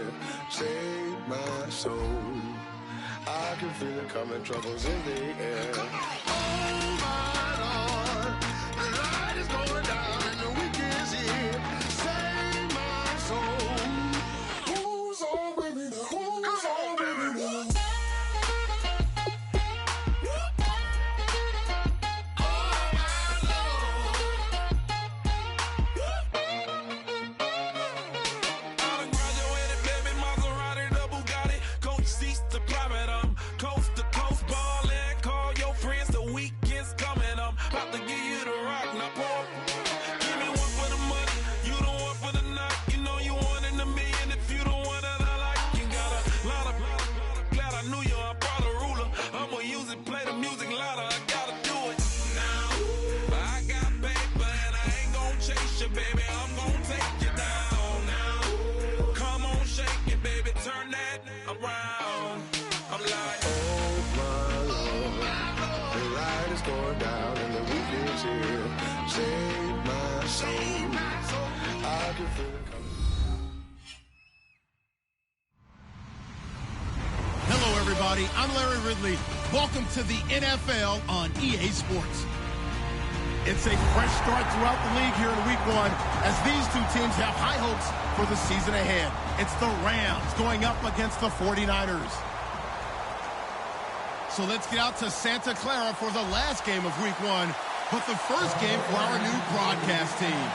here. Save my soul. I can feel it coming, troubles in the air. Oh my Lord, the light is going down and the week is here. Save my soul. Who's on with me now? Who's on with me now? Hello, everybody. I'm Larry Ridley. Welcome to the NFL on EA Sports. It's a fresh start throughout the league here in Week 1 as these two teams have high hopes for the season ahead. It's the Rams going up against the 49ers. So let's get out to Santa Clara for the last game of Week 1, but the first game for our new broadcast team.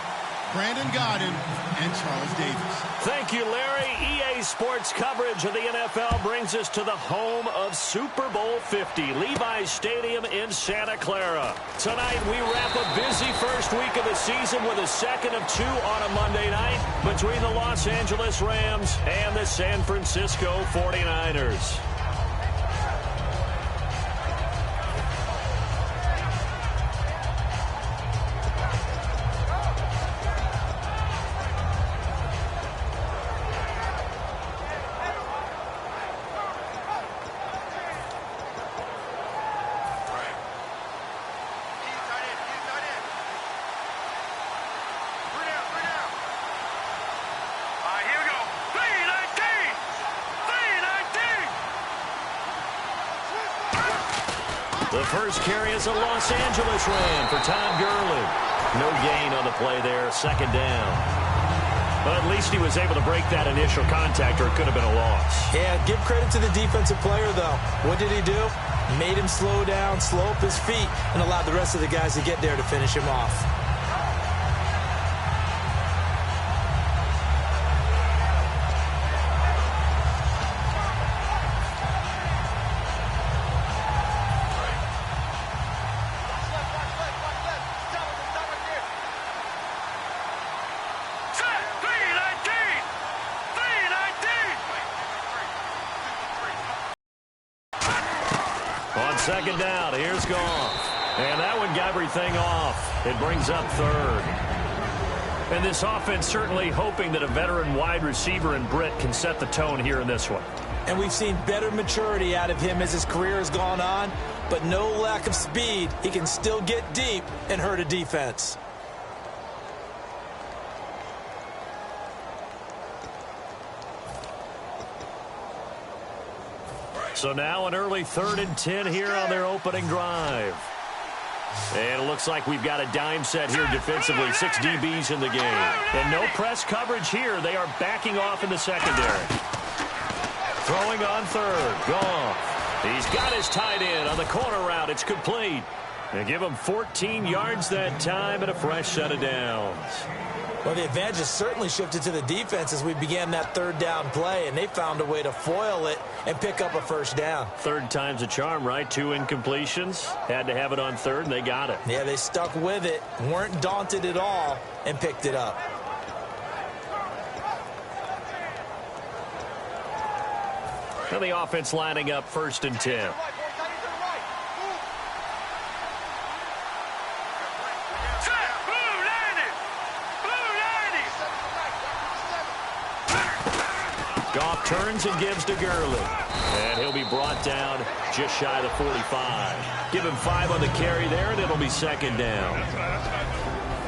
Brandon Godden and Charles Davis. Thank you, Larry. EA Sports coverage of the NFL brings us to the home of Super Bowl 50, Levi's Stadium in Santa Clara. Tonight, we wrap a busy first week of the season with a second of 2 on a Monday night between the Los Angeles Rams and the San Francisco 49ers. The first carry is a Los Angeles Ram for Todd Gurley. No gain on the play there, second down. But at least he was able to break that initial contact, or it could have been a loss. Yeah, give credit to the defensive player, though. What did he do? Made him slow down, slow up his feet, and allowed the rest of the guys to get there to finish him off. Second down, here's Goff. And that one got everything off. It brings up third. And this offense certainly hoping that a veteran wide receiver in Britt can set the tone here in this one. And we've seen better maturity out of him as his career has gone on, but no lack of speed. He can still get deep and hurt a defense. So now an early 3rd and 10 here on their opening drive. And it looks like we've got a dime set here defensively. 6 DBs in the game. And no press coverage here. They are backing off in the secondary. Throwing on third. Goff. He's got his tight end on the corner route. It's complete. They give him 14 yards that time and a fresh set of downs. Well, the advantage has certainly shifted to the defense as we began that third down play, and they found a way to foil it and pick up a first down. Third time's a charm, right? 2 incompletions. Had to have it on third, and they got it. Yeah, they stuck with it, weren't daunted at all, and picked it up. And the offense lining up 1st and 10. Goff turns and gives to Gurley. And he'll be brought down just shy of the 45. Give him 5 on the carry there, and it'll be second down.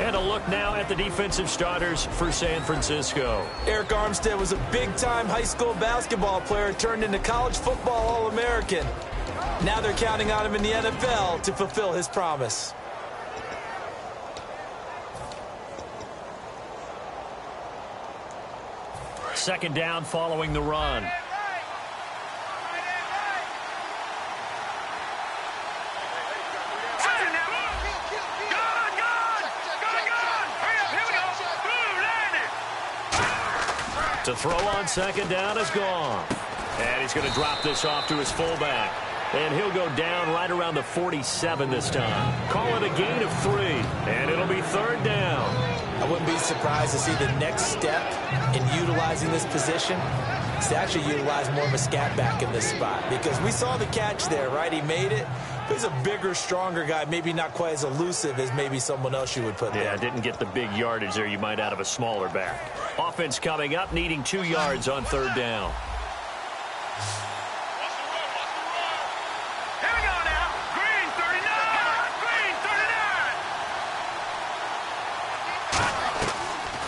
And a look now at the defensive starters for San Francisco. Eric Armstead was a big-time high school basketball player turned into college football All-American. Now they're counting on him in the NFL to fulfill his promise. Second down following the run. To throw on second down is gone. And he's going to drop this off to his fullback. And he'll go down right around the 47 this time. Call it a gain of 3. And it'll be third down. I wouldn't be surprised to see the next step in utilizing this position is to actually utilize more of a scat back in this spot. Because we saw the catch there, right? He made it. He's a bigger, stronger guy, maybe not quite as elusive as maybe someone else you would put there. Yeah, didn't get the big yardage there you might out of a smaller back. Offense coming up, needing 2 yards on third down. Here we go now. Green 39. Green 39.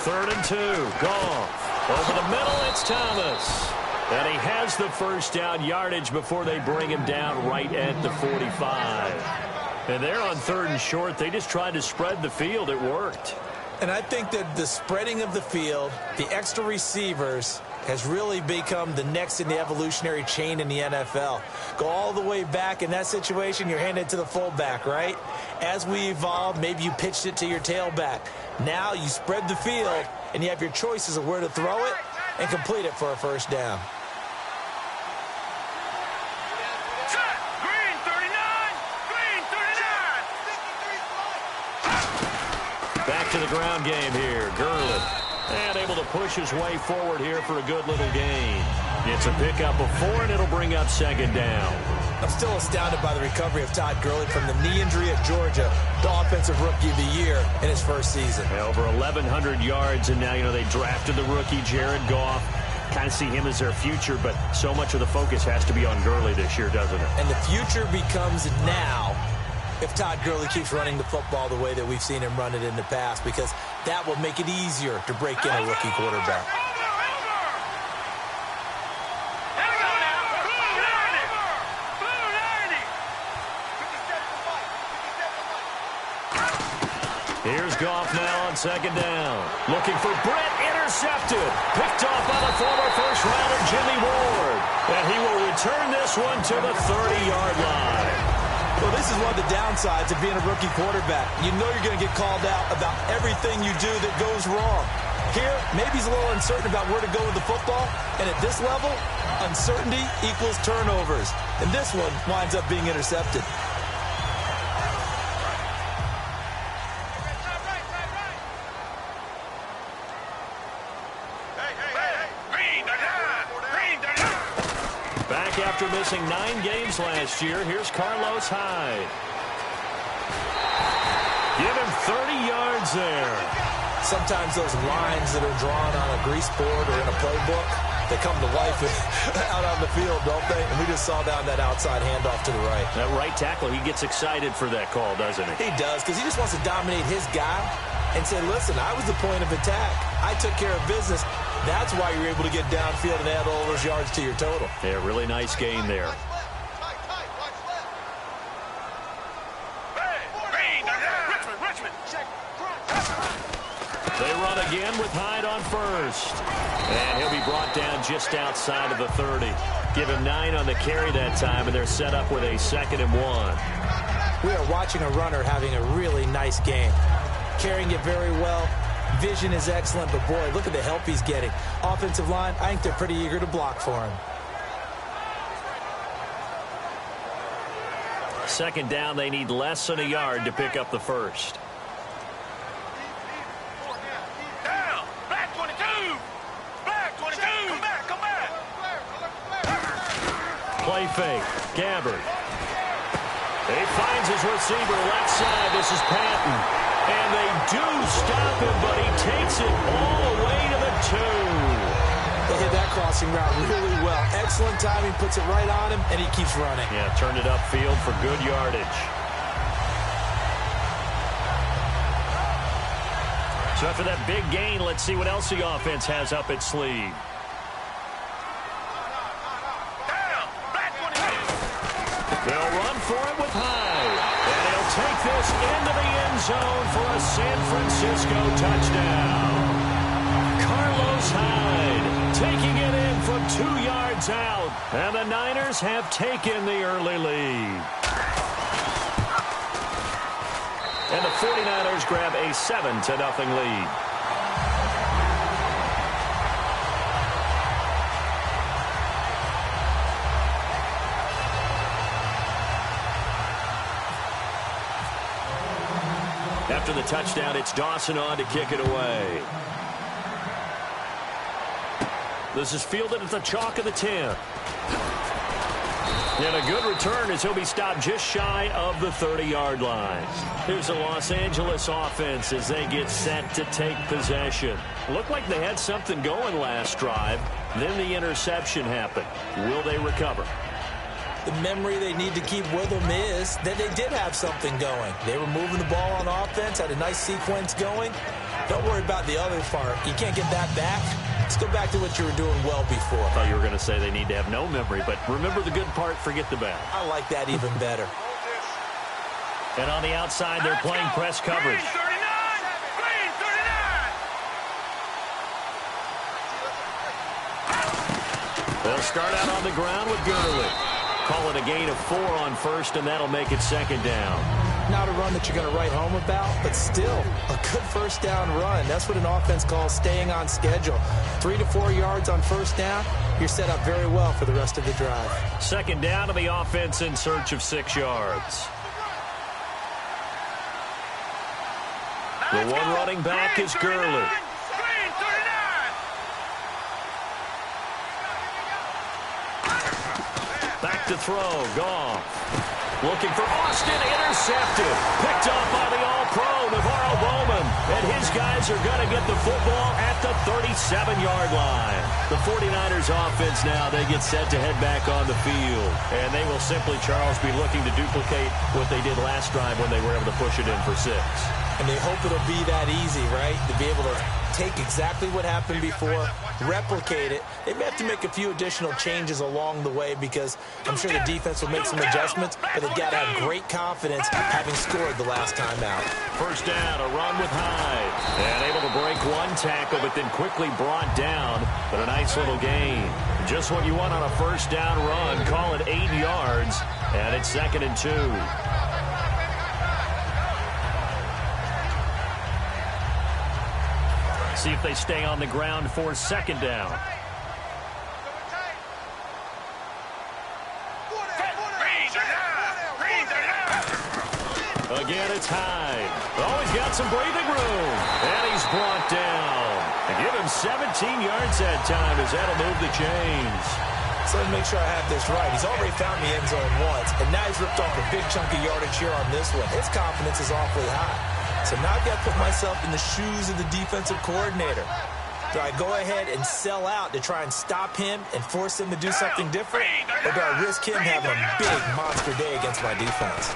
Third and 2. Goff. Over the middle, it's Thomas. And he has the first down yardage before they bring him down right at the 45. And they're on third and short. They just tried to spread the field. It worked. And I think that the spreading of the field, the extra receivers, has really become the next in the evolutionary chain in the NFL. Go all the way back in that situation, you're handed to the fullback, right? As we evolve, maybe you pitched it to your tailback. Now you spread the field, and you have your choices of where to throw it and complete it for a first down. Green 39. Green 39. Back to the ground game here. Gurley. And able to push his way forward here for a good little gain. It's a pickup of 4, and it'll bring up second down. I'm still astounded by the recovery of Todd Gurley from the knee injury at Georgia, the offensive rookie of the year in his first season. Yeah, over 1,100 yards, and now, they drafted the rookie Jared Goff. Kind of see him as their future, but so much of the focus has to be on Gurley this year, doesn't it? And the future becomes now if Todd Gurley keeps running the football the way that we've seen him run it in the past, because that will make it easier to break in a rookie quarterback. Here's Goff now on second down. Looking for Britt, intercepted. Picked off by the former first-rounder Jimmy Ward. And he will return this one to the 30-yard line. Well, this is one of the downsides of being a rookie quarterback. You know you're going to get called out about everything you do that goes wrong. Here, maybe he's a little uncertain about where to go with the football. And at this level, uncertainty equals turnovers. And this one winds up being intercepted. Back after missing 9 games last year, here's Carlos Hyde. Give him 30 yards there. Sometimes those lines that are drawn on a grease board or in a playbook, they come to life out on the field, don't they? And we just saw down that outside handoff to the right. That right tackle, he gets excited for that call, doesn't he? He does, because he just wants to dominate his guy and say, listen, I was the point of attack. I took care of business. That's why you're able to get downfield and add all those yards to your total. Yeah, really nice gain there. They run again with Hyde on first. And he'll be brought down just outside of the 30. Give him 9 on the carry that time, and they're set up with a 2nd and 1. We are watching a runner having a really nice game. Carrying it very well. Vision is excellent, but boy, look at the help he's getting. Offensive line, I think they're pretty eager to block for him. Second down, they need less than a yard to pick up the first. Down. Black 22. Black 22. Come back. Come back. Play fake. Gabbard. He finds his receiver left side. This is Patton. And they do stop him, but he takes it all the way to the 2. They hit that crossing route really well. Excellent timing, puts it right on him, and he keeps running. Yeah, turned it upfield for good yardage. So after that big gain, let's see what else the offense has up its sleeve. They'll run for it with Hyde. And he'll take this into the end zone for a San Francisco touchdown. Carlos Hyde taking it in from 2 yards out. And the Niners have taken the early lead. And the 49ers grab a 7-0 lead. After the touchdown, it's Dawson on to kick it away. This is fielded at the chalk of the 10. And a good return as he'll be stopped just shy of the 30-yard line. Here's the Los Angeles offense as they get set to take possession. Looked like they had something going last drive. Then the interception happened. Will they recover? The memory they need to keep with them is that they did have something going. They were moving the ball on offense, had a nice sequence going. Don't worry about the other part. You can't get that back. Let's go back to what you were doing well before. I thought you were going to say they need to have no memory, but remember the good part, forget the bad. I like that even better. And on the outside, they're playing press coverage. They'll start out on the ground with Gurley. Call it a gain of 4 on first, and that'll make it second down. Not a run that you're going to write home about, but still a good first down run. That's what an offense calls staying on schedule. 3 to 4 yards on first down, you're set up very well for the rest of the drive. Second down to the offense in search of 6 yards. The one running back is Gurley. Back to throw, Goff. Looking for Austin, intercepted. Picked up by the All-Pro, Navarro Bowman. And his guys are going to get the football at the 37-yard line. The 49ers offense now, they get set to head back on the field. And they will simply, Charles, be looking to duplicate what they did last drive when they were able to push it in for 6. And they hope it'll be that easy, right? To be able to take exactly what happened before, replicate it. They may have to make a few additional changes along the way because I'm sure the defense will make some adjustments, but they've got to have great confidence having scored the last time out. First down, a run with Hyde. And able to break one tackle, but then quickly brought down. But a nice little gain. Just what you want on a first down run. Call it 8 yards, and it's 2nd and 2. See if they stay on the ground for second down. Again, it's Hyde. Oh, he's got some breathing room. And he's brought down. And give him 17 yards that time as that'll move the chains. So let me make sure I have this right. He's already found the end zone once, and now he's ripped off a big chunk of yardage here on this one. His confidence is awfully high. So now I've got to put myself in the shoes of the defensive coordinator. Do I go ahead and sell out to try and stop him and force him to do something different? Or do I risk him having a big monster day against my defense?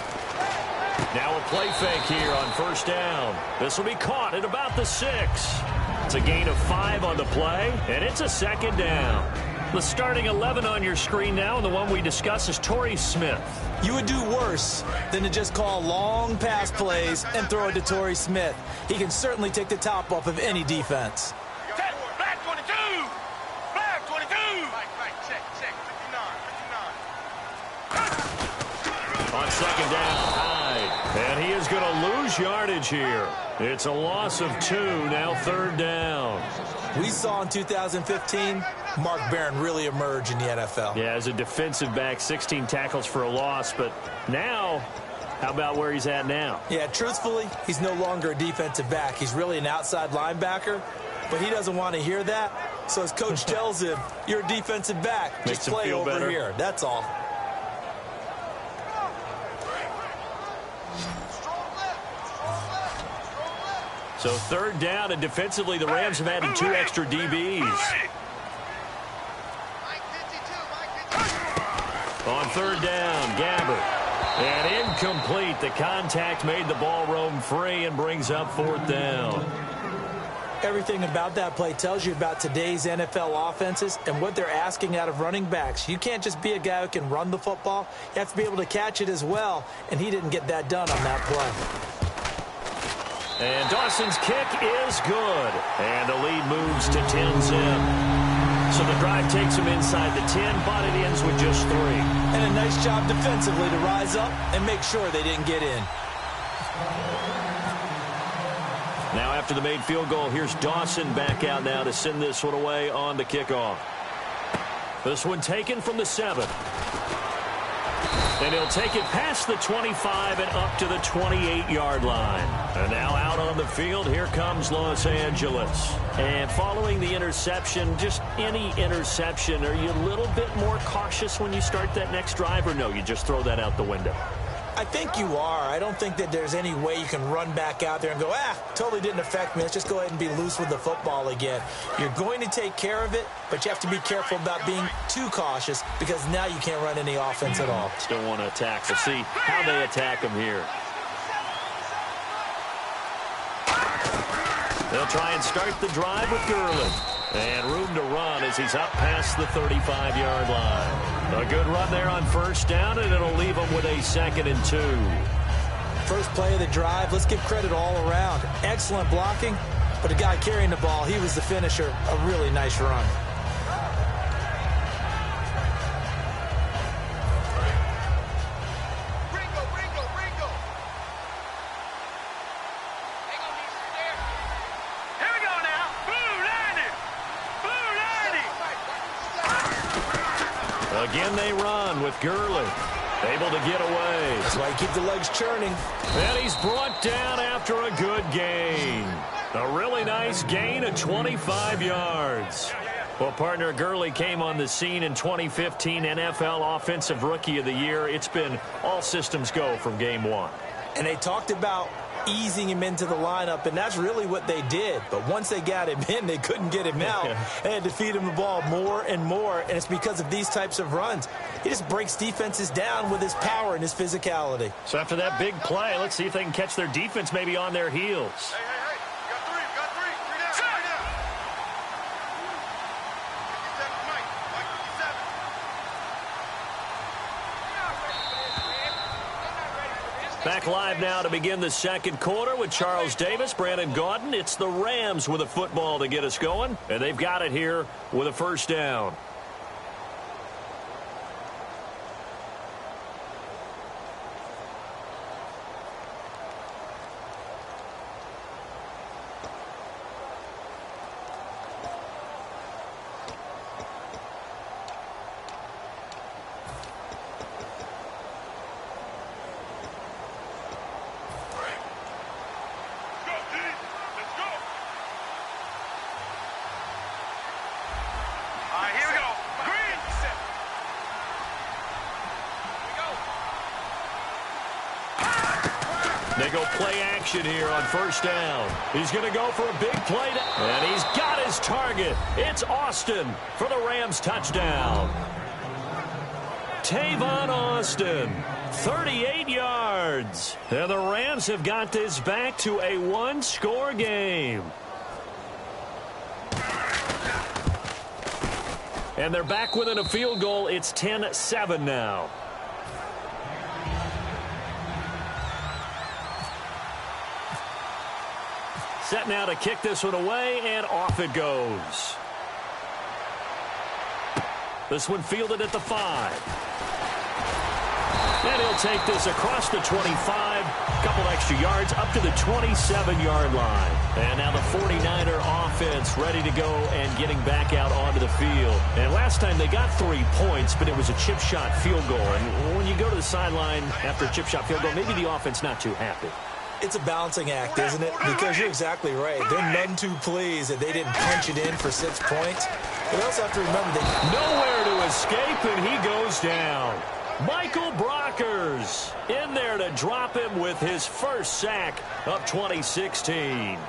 Now a play fake here on first down. This will be caught at about the 6. It's a gain of 5 on the play, and it's a second down. The starting 11 on your screen now, and the one we discuss is Torrey Smith. You would do worse than to just call long pass plays and throw it to Torrey Smith. He can certainly take the top off of any defense. Black 22! Black 22! Check, 59. On second down, Hyde. And he is going to lose yardage here. It's a loss of 2, now third down. We saw in 2015 Mark Barron really emerge in the NFL. Yeah, as a defensive back, 16 tackles for a loss. But now, how about where he's at now? Yeah, truthfully, he's no longer a defensive back. He's really an outside linebacker, but he doesn't want to hear that. So his coach tells him, you're a defensive back. Makes Just play him feel over better. here. That's all. So third down, and defensively, the Rams have added 2 extra DBs. On third down, Gabbert. And incomplete. The contact made the ball roam free and brings up fourth down. Everything about that play tells you about today's NFL offenses and what they're asking out of running backs. You can't just be a guy who can run the football. You have to be able to catch it as well, and he didn't get that done on that play. And Dawson's kick is good. And the lead moves to 10-zip. So the drive takes him inside the 10, but it ends with just 3. And a nice job defensively to rise up and make sure they didn't get in. Now after the made field goal, here's Dawson back out now to send this one away on the kickoff. This one taken from the 7. And he'll take it past the 25 and up to the 28-yard line. And now out on the field, here comes Los Angeles. And following the interception, just any interception, are you a little bit more cautious when you start that next drive, or no, you just throw that out the window? I think you are. I don't think that there's any way you can run back out there and go, totally didn't affect me. Let's just go ahead and be loose with the football again. You're going to take care of it, but you have to be careful about being too cautious because now you can't run any offense at all. Still want to attack. We'll see how they attack him here. They'll try and start the drive with Gurley. And room to run as he's up past the 35-yard line. A good run there on first down, and it'll leave him with a 2nd and 2. First play of the drive, let's give credit all around. Excellent blocking, but the guy carrying the ball, he was the finisher. A really nice run. Again they run with Gurley. Able to get away. That's why you keep the legs churning. And he's brought down after a good gain. A really nice gain of 25 yards. Well, partner, Gurley came on the scene in 2015 NFL Offensive Rookie of the Year. It's been all systems go from game 1. And they talked about easing him into the lineup, and that's really what they did. But once they got him in, they couldn't get him out. They had to feed him the ball more and more, and it's because of these types of runs. He just breaks defenses down with his power and his physicality. So after that big play, let's see if they can catch their defense maybe on their heels. Hey, we got 3. 3 down. 57, Mike. 57. Back live now to begin the second quarter with Charles Davis, Brandon Gaudin. It's the Rams with a football to get us going, and they've got it here with a first down. They go play action here on first down. He's going to go for a big play. And he's got his target. It's Austin for the Rams touchdown. Tavon Austin, 38 yards. And the Rams have got this back to a one-score game. And they're back within a field goal. It's 10-7 now. Set now to kick this one away, and off it goes. This one fielded at the 5. And he'll take this across the 25, couple extra yards, up to the 27-yard line. And now the 49er offense ready to go and getting back out onto the field. And last time they got 3 points, but it was a chip shot field goal. And when you go to the sideline after a chip shot field goal, maybe the offense not too happy. It's a balancing act, isn't it? Because you're exactly right. They're none too pleased that they didn't punch it in for 6 points. But they also have to remember that nowhere to escape, and he goes down. Michael Brockers in there to drop him with his first sack of 2016.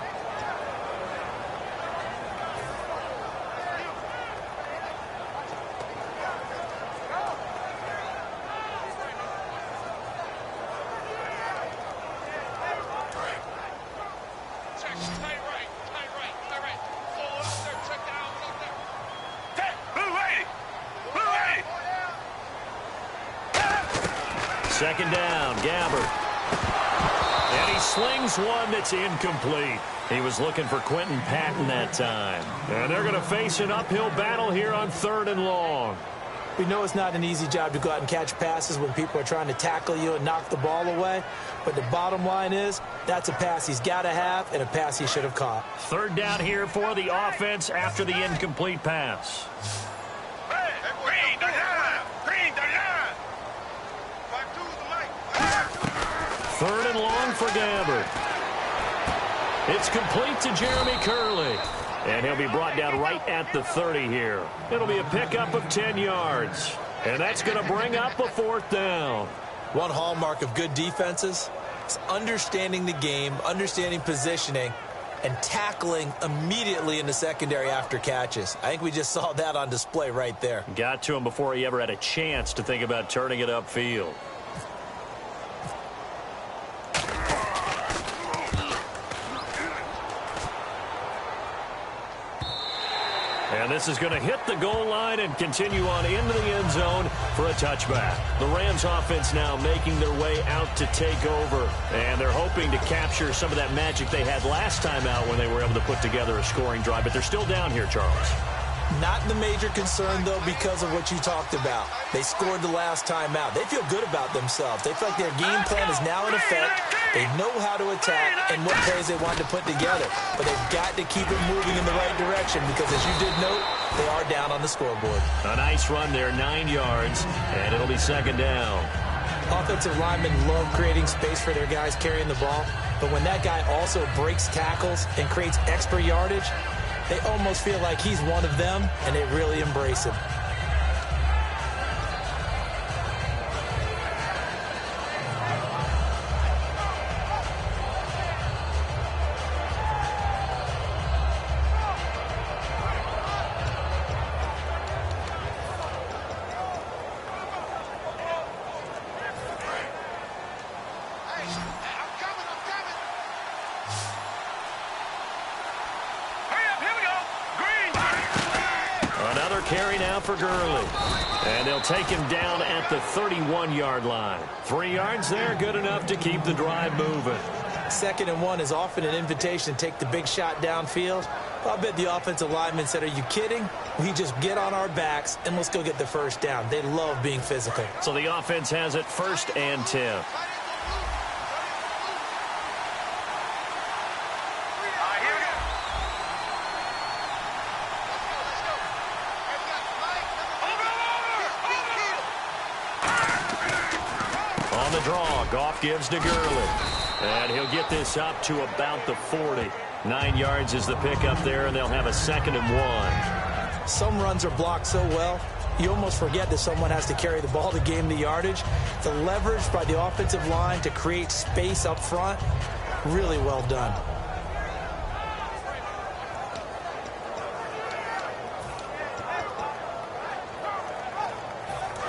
Second down, Gabbert. And he slings one that's incomplete. He was looking for Quentin Patton that time. And they're going to face an uphill battle here on 3rd and long. We know it's not an easy job to go out and catch passes when people are trying to tackle you and knock the ball away. But the bottom line is, that's a pass he's got to have and a pass he should have caught. 3rd down here for the offense after the incomplete pass. Green, they're down. Green, they're down. 3rd and long for Gabbert. It's complete to Jeremy Curley. And he'll be brought down right at the 30 here. It'll be a pickup of 10 yards. And that's going to bring up a 4th down. One hallmark of good defenses is understanding the game, understanding positioning, and tackling immediately in the secondary after catches. I think we just saw that on display right there. Got to him before he ever had a chance to think about turning it upfield. And this is going to hit the goal line and continue on into the end zone for a touchback. The Rams offense now making their way out to take over. And they're hoping to capture some of that magic they had last time out when they were able to put together a scoring drive. But they're still down here, Charles. Not the major concern, though, because of what you talked about. They scored the last time out. They feel good about themselves. They feel like their game plan is now in effect. They know how to attack and what plays they want to put together. But they've got to keep it moving in the right direction because, as you did note, they are down on the scoreboard. A nice run there, 9 yards, and it'll be 2nd down. Offensive linemen love creating space for their guys carrying the ball. But when that guy also breaks tackles and creates extra yardage, they almost feel like he's one of them, and they really embrace him. Carry now for Gurley. And they'll take him down at the 31-yard line. 3 yards there, good enough to keep the drive moving. 2nd and 1 is often an invitation to take the big shot downfield. I bet the offensive lineman said, are you kidding? We just get on our backs and let's go get the 1st down. They love being physical. So the offense has it 1st and 10. Goff gives to Gurley. And he'll get this up to about the 40. 9 yards is the pickup there, and they'll have a 2nd and 1. Some runs are blocked so well, you almost forget that someone has to carry the ball to gain the yardage. The leverage by the offensive line to create space up front, really well done.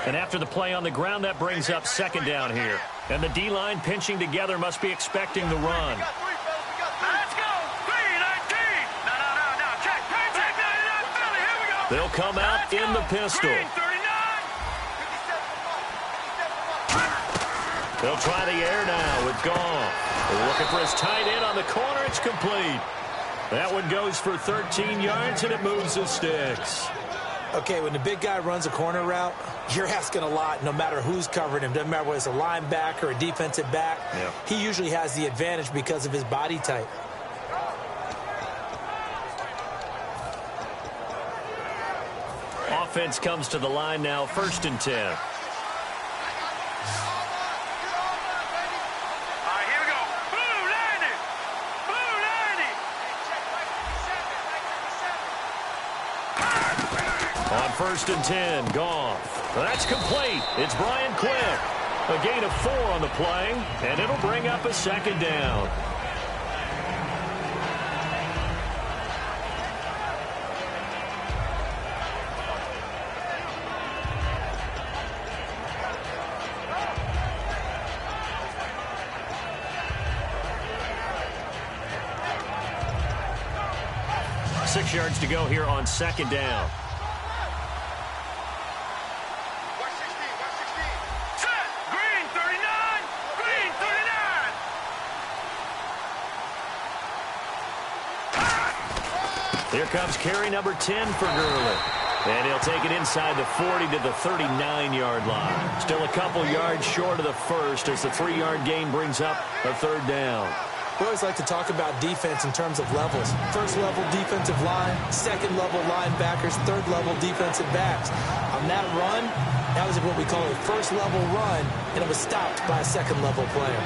And after the play on the ground, that brings up 2nd down here. And the D-line pinching together must be expecting the run. Let's go. 3-19. No. Check. Here we go. They'll come out in the pistol. Green, 39. They'll try the air now with Goff. They're looking for his tight end on the corner. It's complete. That one goes for 13 yards, and it moves the sticks. Okay, when the big guy runs a corner route, you're asking a lot no matter who's covering him. Doesn't matter whether it's a linebacker or a defensive back. Yeah. He usually has the advantage because of his body type. Offense comes to the line now, 1st and 10. All right, here we go. Blue 90. On 1st and 10, Goff. That's complete. It's Brian Quick. A gain of 4 on the play, and it'll bring up a 2nd down. Six yards to go here on 2nd down. Set. Green, 39. Here comes carry number 10 for Gurley. And he'll take it inside the 40 to the 39-yard line. Still a couple yards short of the first as the 3-yard gain brings up a third down. We always like to talk about defense in terms of levels. First-level defensive line, second-level linebackers, third-level defensive backs. On that run, that was what we call a first-level run, and it was stopped by a second-level player.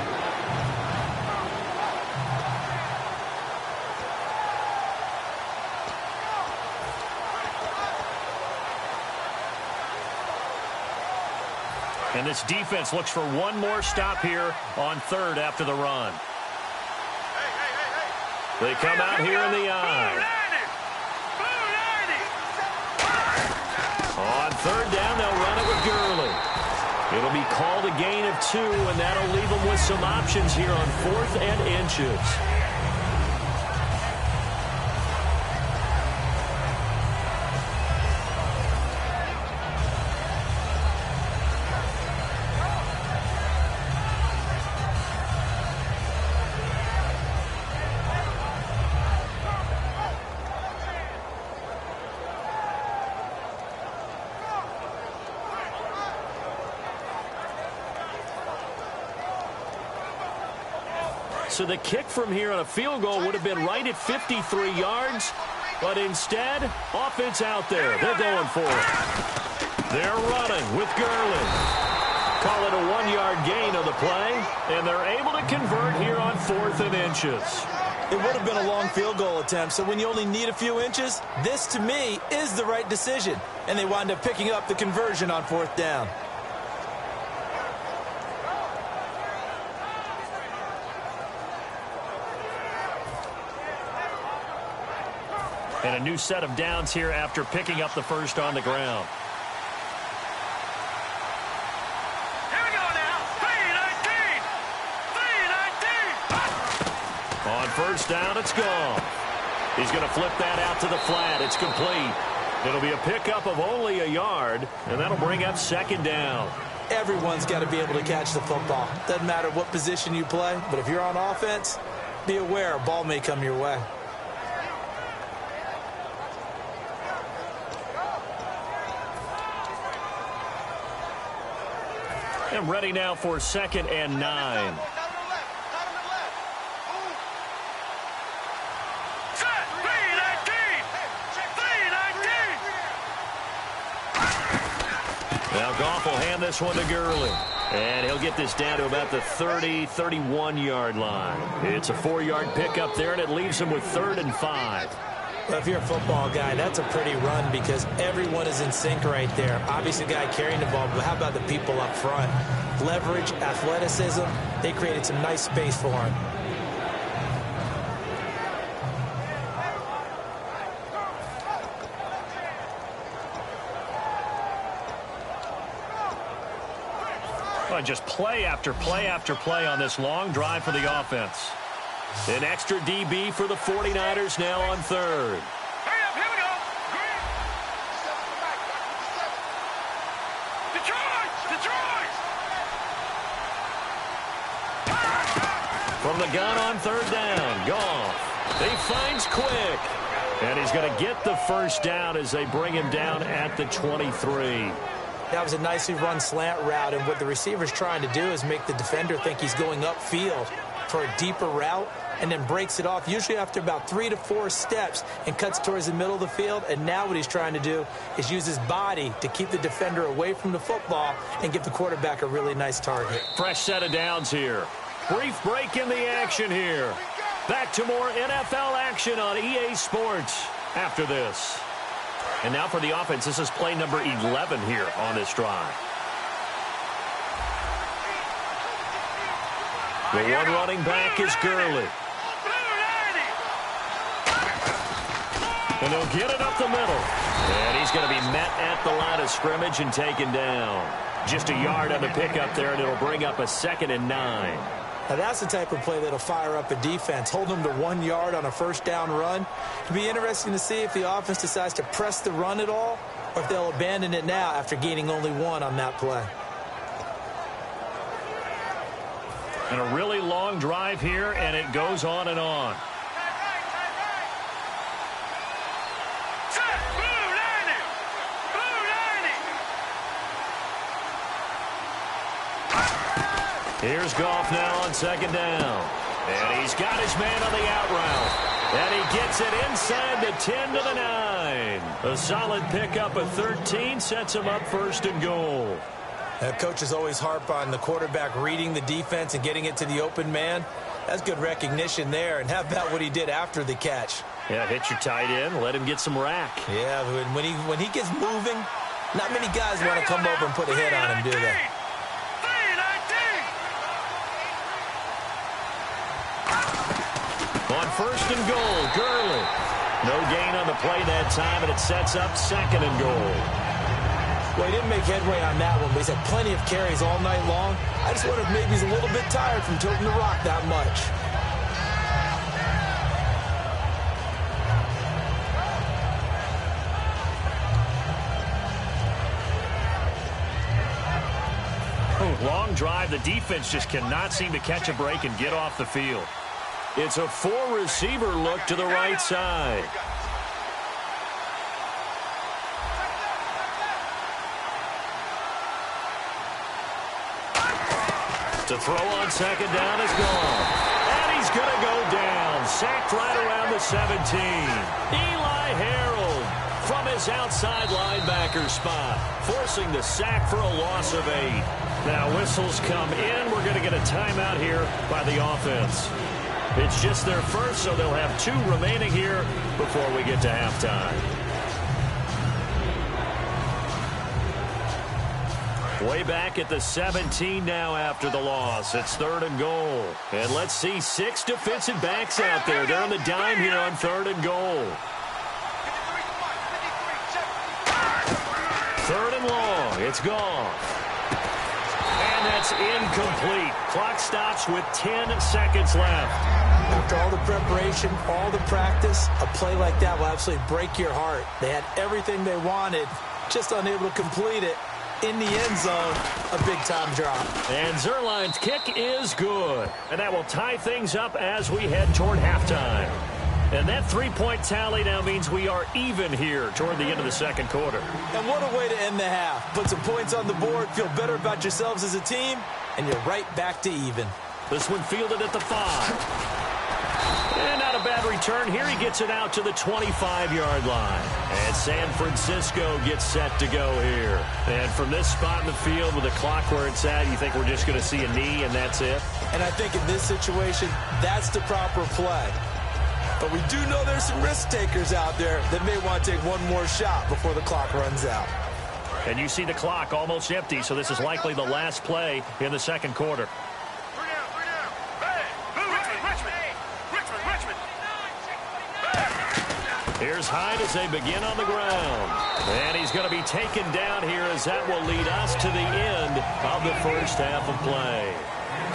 And this defense looks for one more stop here on third after the run. They come out here in the eye. On third down, they'll run it with Gurley. It'll be called a gain of 2, and that'll leave them with some options here on 4th and inches. So the kick from here on a field goal would have been right at 53 yards. But instead, offense out there. They're going for it. They're running with Gurley. Call it a 1-yard gain on the play. And they're able to convert here on 4th and inches. It would have been a long field goal attempt, so when you only need a few inches, this, to me, is the right decision. And they wind up picking up the conversion on 4th down. And a new set of downs here after picking up the first on the ground. Here we go now. 3-19. On first down, it's gone. He's going to flip that out to the flat. It's complete. It'll be a pickup of only a yard, and that'll bring up 2nd down. Everyone's got to be able to catch the football. Doesn't matter what position you play, but if you're on offense, be aware a ball may come your way. And ready now for 2nd and 9. Set. 3-19. Now Goff will hand this one to Gurley. And he'll get this down to about the 30, 31-yard line. It's a 4-yard pickup there, and it leaves him with 3rd and 5. Well, if you're a football guy, that's a pretty run because everyone is in sync right there. Obviously, the guy carrying the ball, but how about the people up front? Leverage, athleticism, they created some nice space for him. Well, just play after play after play on this long drive for the offense. An extra DB for the 49ers now on third. Hurry up, here we go. Detroit! From the gun on third down, Goff. He finds Quick. And he's going to get the first down as they bring him down at the 23. That was a nicely run slant route, and what the receiver's trying to do is make the defender think he's going upfield for a deeper route, and then breaks it off, usually after about 3 to 4 steps, and cuts towards the middle of the field. And now what he's trying to do is use his body to keep the defender away from the football and give the quarterback a really nice target. Fresh set of downs here. Brief break in the action here. Back to more NFL action on EA Sports after this. And now for the offense, this is play number 11 here on this drive. The one running back is Gurley. And they'll get it up the middle. And he's going to be met at the line of scrimmage and taken down. Just a yard on the pickup there, and it'll bring up a 2nd and 9. Now that's the type of play that'll fire up a defense. Hold them to 1 yard on a first down run. It'll be interesting to see if the offense decides to press the run at all, or if they'll abandon it now after gaining only 1 on that play. And a really long drive here, and it goes on and on. Here's Goff now on second down. And he's got his man on the out route. And he gets it inside the 10 to the 9. A solid pickup of 13 sets him up 1st and goal. Coaches always harp on the quarterback reading the defense and getting it to the open man. That's good recognition there. And how about what he did after the catch? Yeah, hit your tight end, let him get some rack. Yeah, when he gets moving, not many guys want to come over and put a hit on him, do they? On 1st and goal, Gurley. No gain on the play that time, and it sets up 2nd and goal. Well, he didn't make headway on that one, but he's had plenty of carries all night long. I just wonder if maybe he's a little bit tired from tilting the rock that much. Long drive. The defense just cannot seem to catch a break and get off the field. It's a 4-receiver look to the right side. To throw on second down is gone. And he's going to go down. Sacked right around the 17. Eli Harold from his outside linebacker spot, forcing the sack for a loss of 8. Now whistles come in. We're going to get a timeout here by the offense. It's just their first, so they'll have 2 remaining here before we get to halftime. Way back at the 17 now after the loss. It's 3rd and goal. And let's see 6 defensive backs out there. They're on the dime here on 3rd and goal. 3rd and long. It's gone. And that's incomplete. Clock stops with 10 seconds left. After all the preparation, all the practice, a play like that will absolutely break your heart. They had everything they wanted, just unable to complete it. In the end zone, a big-time drop. And Zerline's kick is good. And that will tie things up as we head toward halftime. And that 3-point tally now means we are even here toward the end of the 2nd quarter. And what a way to end the half. Put some points on the board, feel better about yourselves as a team, and you're right back to even. This one fielded at the 5. And not a bad return here. He gets it out to the 25-yard line. And San Francisco gets set to go here. And from this spot in the field with the clock where it's at, you think we're just going to see a knee and that's it? And I think in this situation, that's the proper play. But we do know there's some risk takers out there that may want to take one more shot before the clock runs out. And you see the clock almost empty, so this is likely the last play in the 2nd quarter. Here's Hyde as they begin on the ground. And he's going to be taken down here as that will lead us to the end of the first half of play.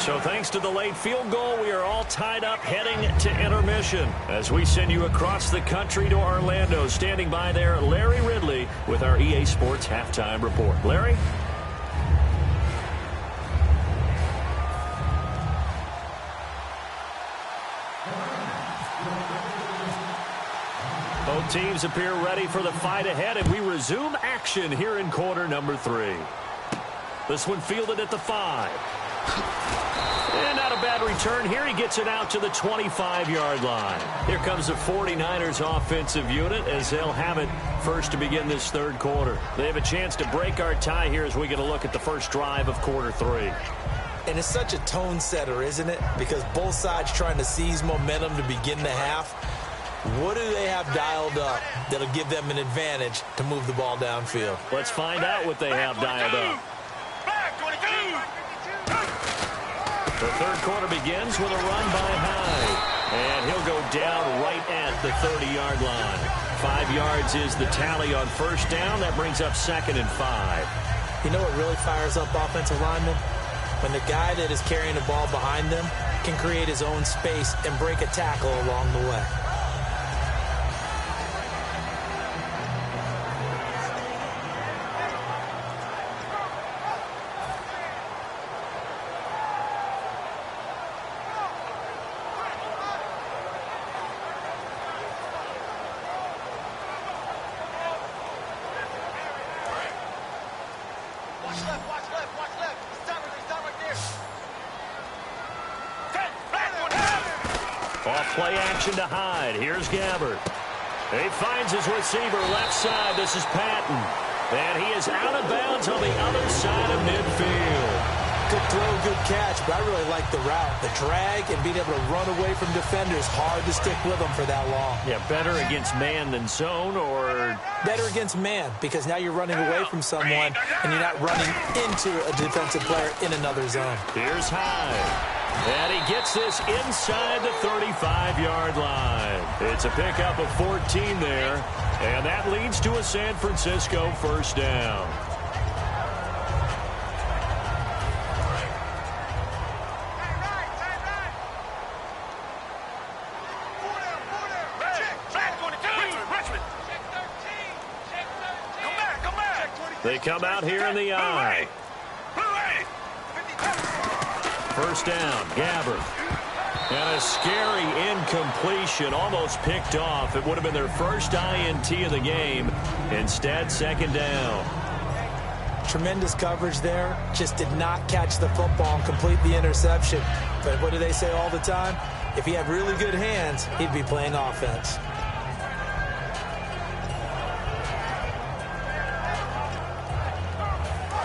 So thanks to the late field goal, we are all tied up heading to intermission as we send you across the country to Orlando. Standing by there, Larry Ridley with our EA Sports Halftime Report. Larry? Both teams appear ready for the fight ahead, and we resume action here in quarter number 3. This one fielded at the 5. And not a bad return here. He gets it out to the 25-yard line. Here comes the 49ers offensive unit as they'll have it first to begin this 3rd quarter. They have a chance to break our tie here as we get a look at the first drive of quarter 3. And it's such a tone setter, isn't it? Because both sides trying to seize momentum to begin the half. What do they have dialed up that'll give them an advantage to move the ball downfield? Let's find out what they have dialed up. The 3rd quarter begins with a run by Hyde. And he'll go down right at the 30-yard line. 5 yards is the tally on first down. That brings up 2nd and 5. You know what really fires up offensive linemen? When the guy that is carrying the ball behind them can create his own space and break a tackle along the way. Off play action to Hyde. Here's Gabbert. He finds his receiver left side. This is Patton. And he is out of bounds on the other side of midfield. Good throw, good catch, but I really like the route. The drag and being able to run away from defenders, hard to stick with them for that long. Yeah, better against man than zone, or? Better against man, because now you're running away from someone and you're not running into a defensive player in another zone. Here's Hyde. And he gets this inside the 35-yard line. It's a pickup of 14 there, and that leads to a San Francisco first down. They come out here in the I. First down, Gabbert. And a scary incompletion, almost picked off. It would have been their first INT of the game. Instead, second down. Tremendous coverage there. Just did not catch the football and complete the interception. But what do they say all the time? If he had really good hands, he'd be playing offense.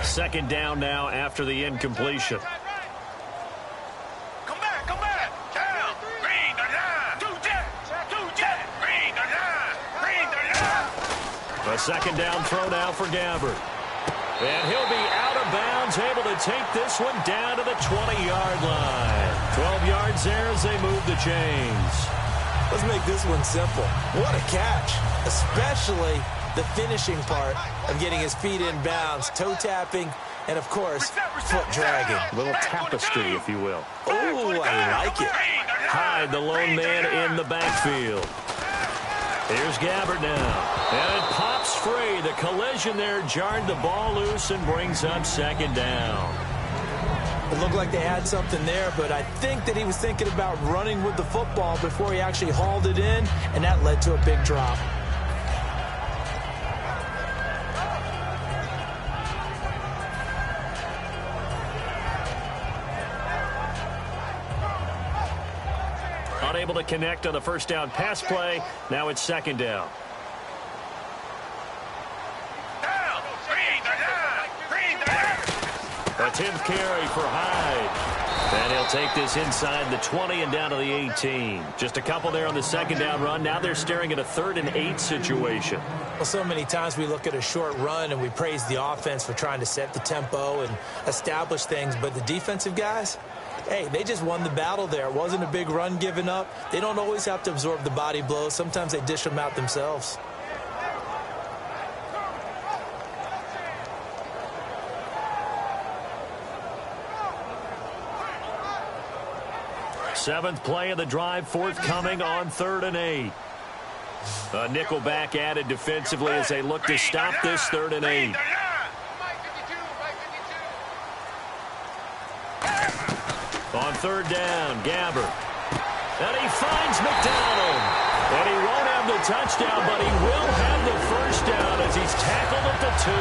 Second down now after the incompletion. Come back, down. Bring the line. Two jet. Bring the line. A second down throw now for Gabbert. And he'll be out of bounds, able to take this one down to the 20-yard line. 12 yards there as they move the chains. Let's make this one simple. What a catch, especially the finishing part of getting his feet in bounds, toe tapping, and of course, foot dragging. A little tapestry, if you will. Oh, I like it. Hyde, the lone man in the backfield. Here's Gabbert now. And it pops free. The collision there jarred the ball loose and brings up second down. It looked like they had something there, but I think that he was thinking about running with the football before he actually hauled it in, and that led to a big drop. Unable to connect on the first down pass play. Now it's second down. A 10th carry for Hyde. And he'll take this inside the 20 and down to the 18. Just a couple there on the second down run. Now they're staring at a 3rd and 8 situation. Well, so many times we look at a short run and we praise the offense for trying to set the tempo and establish things. But the defensive guys, hey, they just won the battle there. It wasn't a big run given up. They don't always have to absorb the body blows. Sometimes they dish them out themselves. Seventh play of the drive forthcoming on 3rd and 8. A nickel back added defensively as they look to stop this 3rd and 8. On 3rd down, Gabbert. And he finds McDonald. And he won't have the touchdown, but he will have the first down as he's tackled at the 2.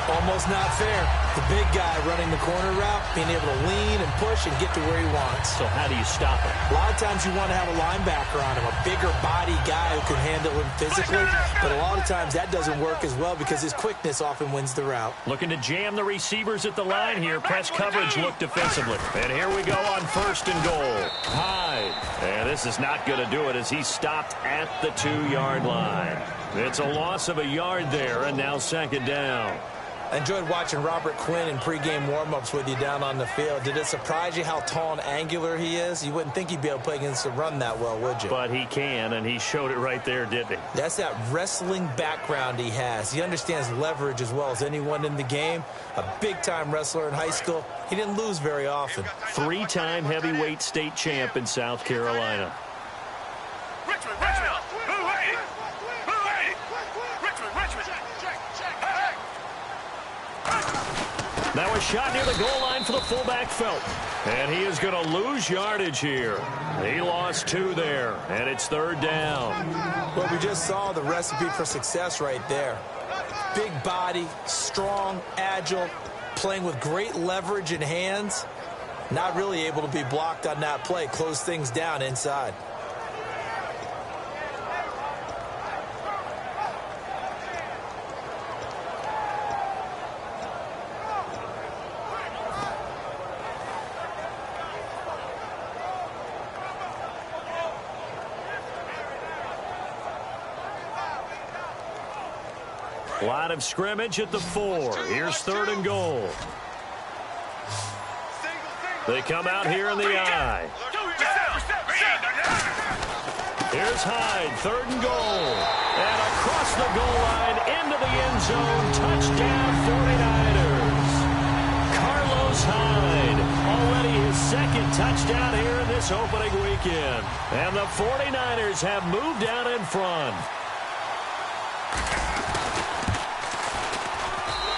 Almost not fair. The big guy running the corner route, being able to lean and push and get to where he wants. So how do you stop him? A lot of times you want to have a linebacker on him, a bigger body guy who can handle him physically. But a lot of times that doesn't work as well because his quickness often wins the route. Looking to jam the receivers at the line here. Press coverage look defensively. And here we go on 1st and goal. Hyde. And this is not going to do it as he's stopped at the 2-yard line. It's a loss of a yard there, and now second down. I enjoyed watching Robert Quinn in pregame warm-ups with you down on the field. Did it surprise you how tall and angular he is? You wouldn't think he'd be able to play against the run that well, would you? But he can, and he showed it right there, didn't he? That's that wrestling background he has. He understands leverage as well as anyone in the game. A big-time wrestler in high school. He didn't lose very often. 3-time heavyweight state champ in South Carolina. Richmond. Now a shot near the goal line for the fullback, Felt. And he is going to lose yardage here. He lost 2 there, and it's 3rd down. Well, we just saw the recipe for success right there. Big body, strong, agile, playing with great leverage in hands. Not really able to be blocked on that play. Close things down inside. Line of scrimmage at the 4. Here's 3rd and goal. They come out here in the I. Here's Hyde, 3rd and goal. And across the goal line into the end zone. Touchdown 49ers. Carlos Hyde, already his 2nd touchdown here in this opening weekend. And the 49ers have moved out in front.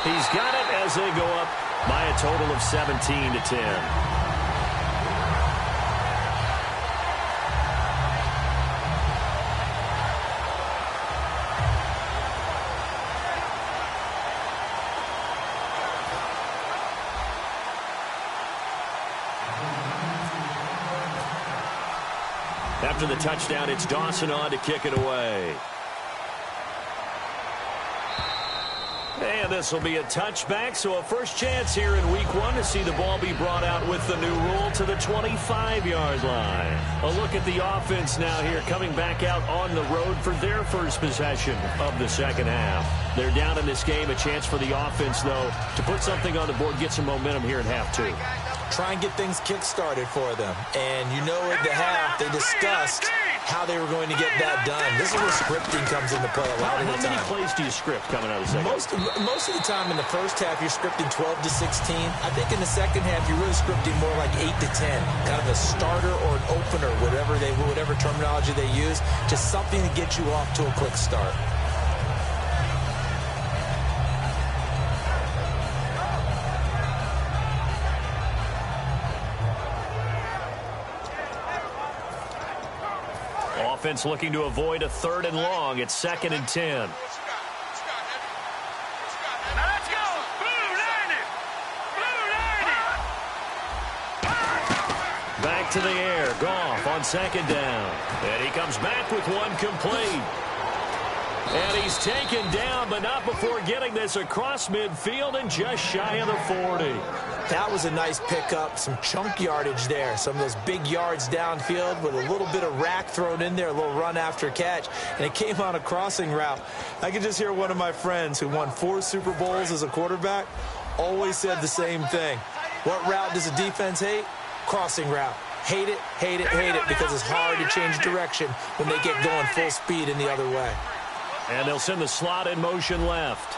He's got it as they go up by a total of 17-10. After the touchdown, it's Dawson on to kick it away. And this will be a touchback, so a first chance here in week 1 to see the ball be brought out with the new rule to the 25-yard line. A look at the offense now here, coming back out on the road for their first possession of the second half. They're down in this game. A chance for the offense, though, to put something on the board, get some momentum here in half 2. Try and get things kick-started for them. And you know at the half, they discussed how they were going to get that done. This is where scripting comes into play a lot of the time. How many plays do you script coming out of the second half? Most of the time in the first half, you're scripting 12 to 16. I think in the second half, you're really scripting more like 8 to 10. Kind of a starter or an opener, whatever terminology they use. Just something to get you off to a quick start. Offense looking to avoid a 3rd and long. It's 2nd and 10. Let's go! Blue Lightning! Blue Lightning! Back to the air. Goff on 2nd down. And he comes back with one complete. And he's taken down, but not before getting this across midfield and just shy of the 40. That was a nice pickup, some chunk yardage there. Some of those big yards downfield with a little bit of rack thrown in there, a little run after catch. And it came on a crossing route. I could just hear one of my friends who won 4 Super Bowls as a quarterback always said the same thing. What route does a defense hate? Crossing route. Hate it, hate it, hate it, because it's hard to change direction when they get going full speed in the other way. And they'll send the slot in motion left.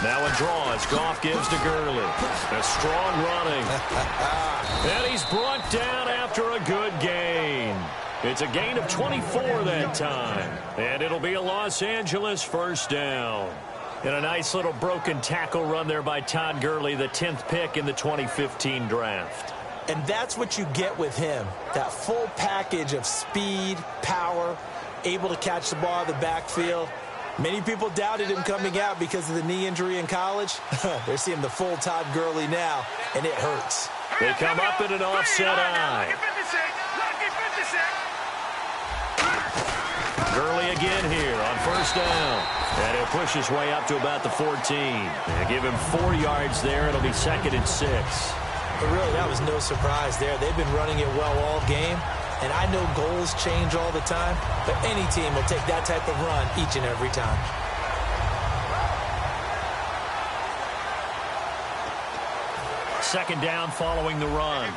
Now a draw as Goff gives to Gurley. A strong running. And he's brought down after a good gain. It's a gain of 24 that time. And it'll be a Los Angeles first down. And a nice little broken tackle run there by Todd Gurley, the 10th pick in the 2015 draft. And that's what you get with him. That full package of speed, power, able to catch the ball out of the backfield. Many people doubted him coming out because of the knee injury in college. They're seeing the full Todd Gurley now, and it hurts. They come up in an offset eye. Gurley again here on first down. And he'll push his way up to about the 14. And give him 4 yards there. It'll be 2nd and 6. But really, that was no surprise there. They've been running it well all game. And I know goals change all the time, but any team will take that type of run each and every time. Second down following the run.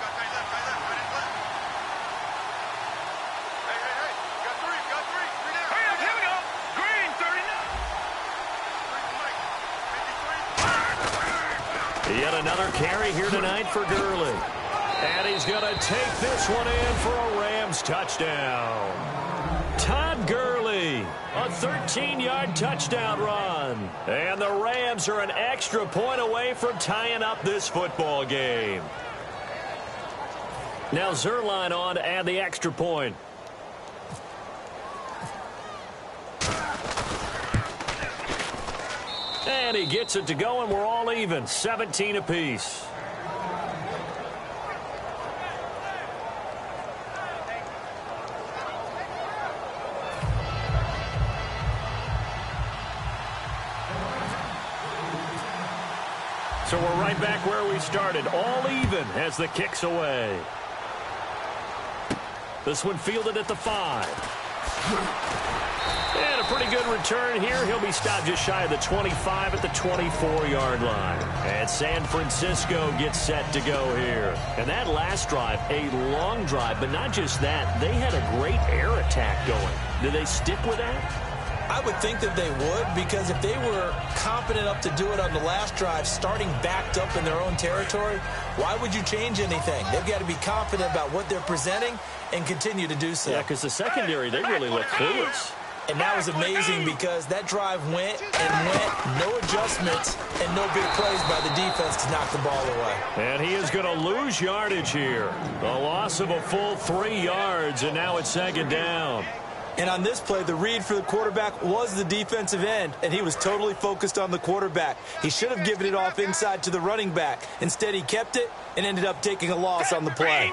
Yet another carry here tonight for Gurley. And he's going to take this one in for a Rams touchdown. Todd Gurley, a 13-yard touchdown run. And the Rams are an extra point away from tying up this football game. Now Zerline on to add the extra point. And he gets it to go, and we're all even, 17 apiece. So we're right back where we started, all even as the kick's away. This one fielded at the 5. And a pretty good return here. He'll be stopped just shy of the 25 at the 24-yard line. And San Francisco gets set to go here. And that last drive, a long drive, but not just that. They had a great air attack going. Do they stick with that? I would think that they would, because if they were confident enough to do it on the last drive, starting backed up in their own territory, why would you change anything? They've got to be confident about what they're presenting and continue to do so. Yeah, because the secondary, they really look clueless. And that was amazing because that drive went and went, no adjustments and no big plays by the defense to knock the ball away. And he is going to lose yardage here. A loss of a full 3 yards, and now it's second down. And on this play, the read for the quarterback was the defensive end, and he was totally focused on the quarterback. He should have given it off inside to the running back. Instead, he kept it and ended up taking a loss on the play.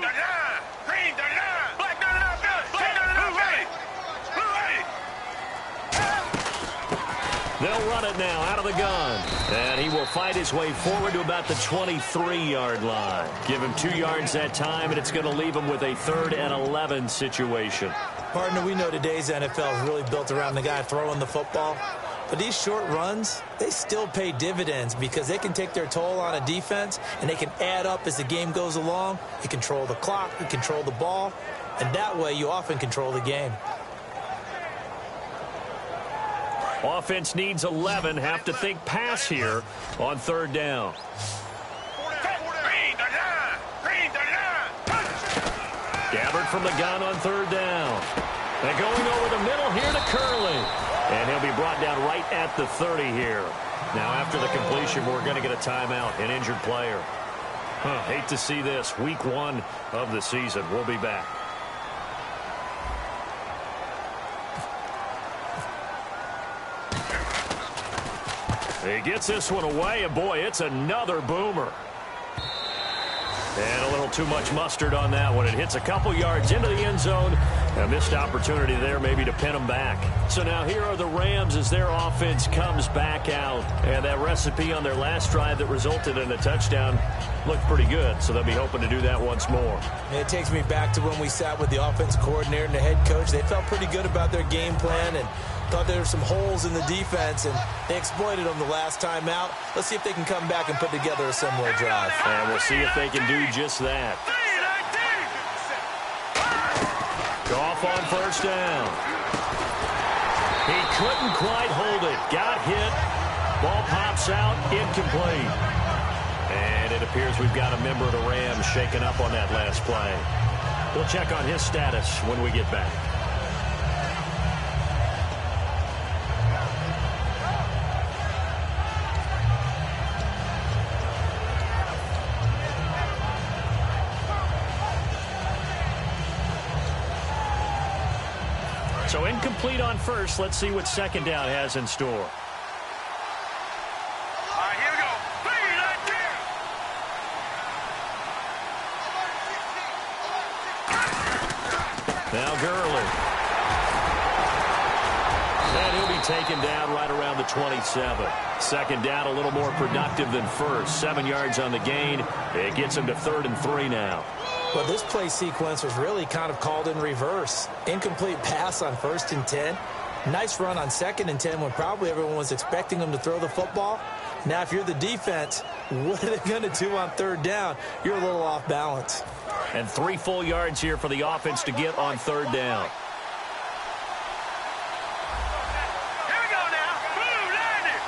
They'll run it now out of the gun. And he will fight his way forward to about the 23-yard line. Give him 2 yards that time, and it's going to leave him with a 3rd and 11 situation. Partner, we know today's NFL is really built around the guy throwing the football. But these short runs, they still pay dividends because they can take their toll on a defense, and they can add up as the game goes along. You control the clock, you control the ball, and that way you often control the game. Offense needs 11. Have to think pass here on 3rd down. Gabbard from the gun on 3rd down. And going over the middle here to Curley. And he'll be brought down right at the 30 here. Now after the completion, we're going to get a timeout, an injured player. Hate to see this. Week 1 of the season. We'll be back. He gets this one away, and boy, it's another boomer. And a little too much mustard on that one. It hits a couple yards into the end zone. A missed opportunity there maybe to pin them back. So now here are the Rams as their offense comes back out. And that recipe on their last drive that resulted in a touchdown looked pretty good. So they'll be hoping to do that once more. And it takes me back to when we sat with the offensive coordinator and the head coach. They felt pretty good about their game plan and thought there were some holes in the defense, and they exploited them the last time out. Let's see if they can come back and put together a similar drive. And we'll see if they can do just that. Goff on 1st down. He couldn't quite hold it. Got hit. Ball pops out. Incomplete. And it appears we've got a member of the Rams shaken up on that last play. We'll check on his status when we get back. So incomplete on 1st. Let's see what 2nd down has in store. All right, here we go. Now Gurley. And he'll be taken down right around the 27. 2nd down, a little more productive than 1st. 7 yards on the gain. It gets him to 3rd and 3 now. Well, this play sequence was really kind of called in reverse. Incomplete pass on 1st and 10. Nice run on 2nd and 10 when probably everyone was expecting them to throw the football. Now, if you're the defense, what are they going to do on 3rd down? You're a little off balance. And 3 full yards here for the offense to get on 3rd down. Here we go now. Boom, land it.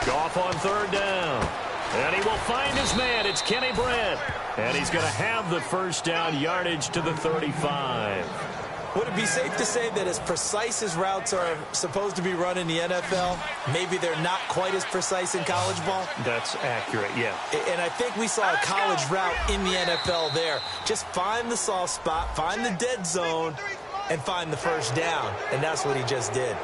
Goff on 3rd down. And he will find his man. It's Kenny Brett. And he's going to have the 1st down, yardage to the 35. Would it be safe to say that as precise as routes are supposed to be run in the NFL, maybe they're not quite as precise in college ball? That's accurate, yeah. And I think we saw a college route in the NFL there. Just find the soft spot, find the dead zone, and find the first down. And that's what he just did.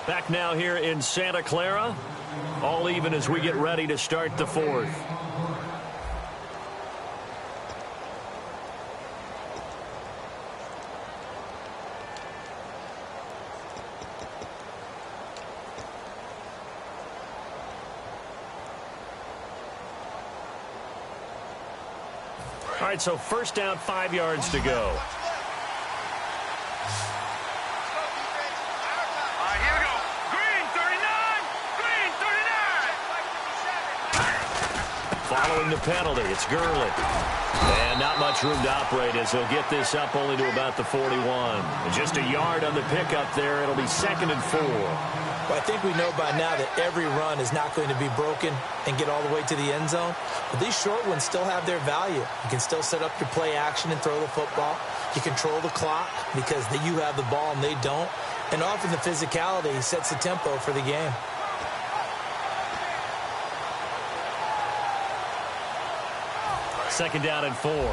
Back now here in Santa Clara. All even as we get ready to start the fourth. All right, so first down, 5 yards to go. Following the penalty, it's Gurley. And not much room to operate as he'll get this up only to about the 41. And just a yard on the pickup there. It'll be 2nd and 4. Well, I think we know by now that every run is not going to be broken and get all the way to the end zone. But these short ones still have their value. You can still set up your play action and throw the football. You control the clock because you have the ball and they don't. And often the physicality sets the tempo for the game. Second down and 4. Here we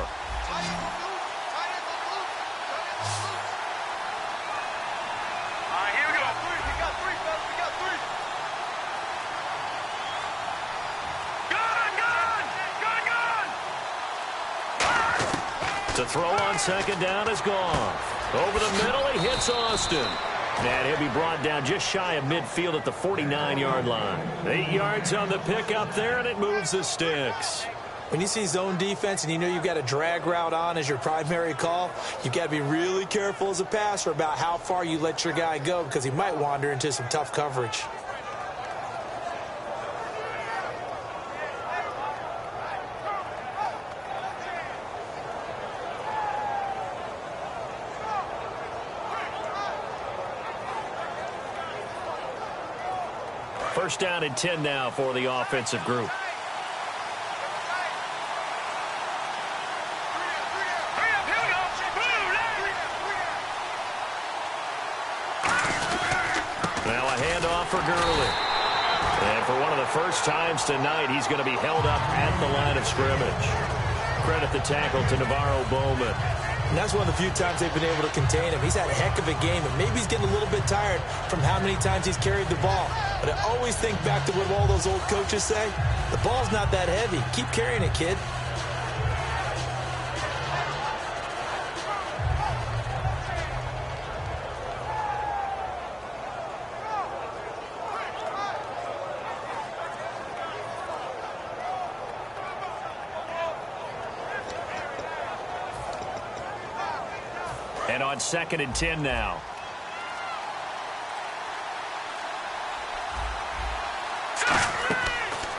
go. We got three, fellas. We got three. Gun! To throw on second down is gone. Over the middle, he hits Austin. And he'll be brought down just shy of midfield at the 49-yard line. 8 yards on the pickup there, and it moves the sticks. When you see zone defense and you know you've got a drag route on as your primary call, you've got to be really careful as a passer about how far you let your guy go because he might wander into some tough coverage. First down and 10 now for the offensive group. Now a handoff for Gurley. And for one of the first times tonight, he's going to be held up at the line of scrimmage. Credit the tackle to Navarro Bowman. And that's one of the few times they've been able to contain him. He's had a heck of a game, and maybe he's getting a little bit tired from how many times he's carried the ball. But I always think back to what all those old coaches say. The ball's not that heavy. Keep carrying it, kid. And on 2nd and 10 now.